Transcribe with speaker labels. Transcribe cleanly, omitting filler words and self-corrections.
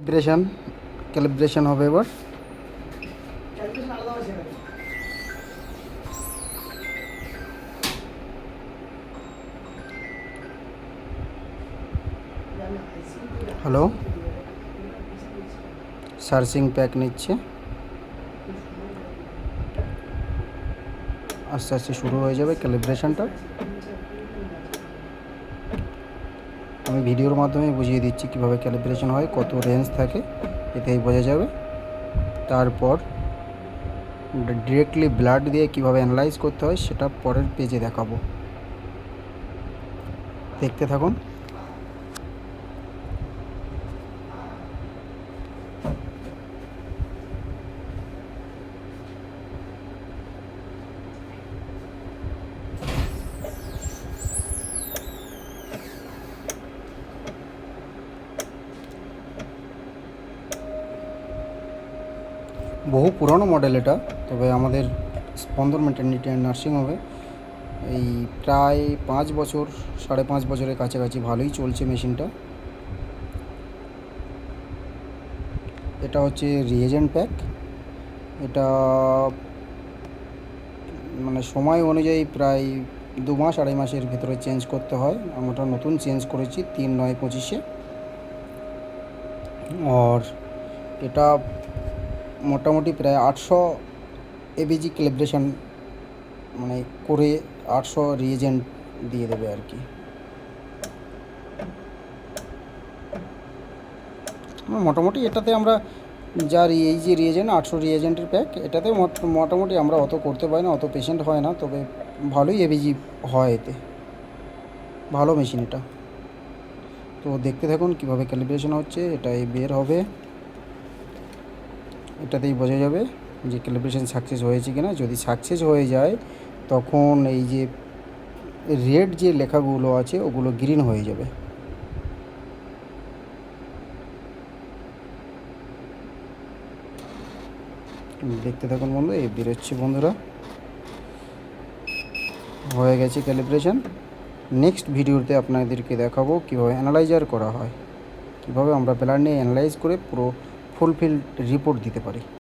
Speaker 1: Calibration হবে এবার। Hello, searching pack নিচ্ছে, আস্তে আস্তে শুরু হয়ে যাবে ক্যালিব্রেশনটা। আমি ভিডিওর মাধ্যমে বুঝিয়ে দিচ্ছি কীভাবে ক্যালিব্রেশন হয়, কত রেঞ্জ থাকে, এতেই বোঝা যাবে। তারপর ডিরেক্টলি ব্লাড দিয়ে কীভাবে অ্যানালাইজ করতে হয় সেটা পরের পেজে দেখাবো, দেখতে থাকুন। বহু পুরনো মডেল এটা, তবে আমাদের স্পন্দন ম্যাটারনিটি অ্যান্ড নার্সিংহোমে এই প্রায় 5 বছর, 5.5 বছরের কাছাকাছি ভালোই চলছে মেশিনটা। এটা হচ্ছে রিএজেন্ট প্যাক। এটা মানে সময় অনুযায়ী প্রায় 2 মাস 2.5 মাসের ভিতরে চেঞ্জ করতে হয়। আমরা নতুন চেঞ্জ করেছি 3/9/25-এ। আর এটা মোটামুটি প্রায় 800 এবিজি ক্যালিব্রেশন মানে করে 800 রিএজেন্ট দিয়ে দেবে আর কি। মোটামুটি এটাতে আমরা এই যে রিএজেন্ট 800 রিএজেন্টের প্যাক, এটাতে মোটামুটি আমরা অত করতে পারি না, অত পেশেন্ট হয় না, তবে ভালোই এবিজি হয় এতে। ভালো মেশিন এটা। তো দেখতে থাকুন কীভাবে ক্যালিব্রেশন হচ্ছে। এটাই বের হবে, এটাতেই বোঝা যাবে যে ক্যালিব্রেশন সাকসেস হয়েছে কিনা। যদি সাকসেস হয়ে যায় তখন এই যে রেড যে লেখাগুলো আছে ওগুলো গ্রিন হয়ে যাবে। দেখতে থাকুন বন্ধু, এই বেরোচ্ছে বন্ধুরা, হয়ে গেছে ক্যালিব্রেশন। নেক্সট ভিডিওতে আপনাদেরকে দেখাবো কীভাবে অ্যানালাইজার করা হয়, কীভাবে আমরা ব্লাড নিয়ে অ্যানালাইজ করে পুরো ফুলফিল রিপোর্ট দিতে পারি।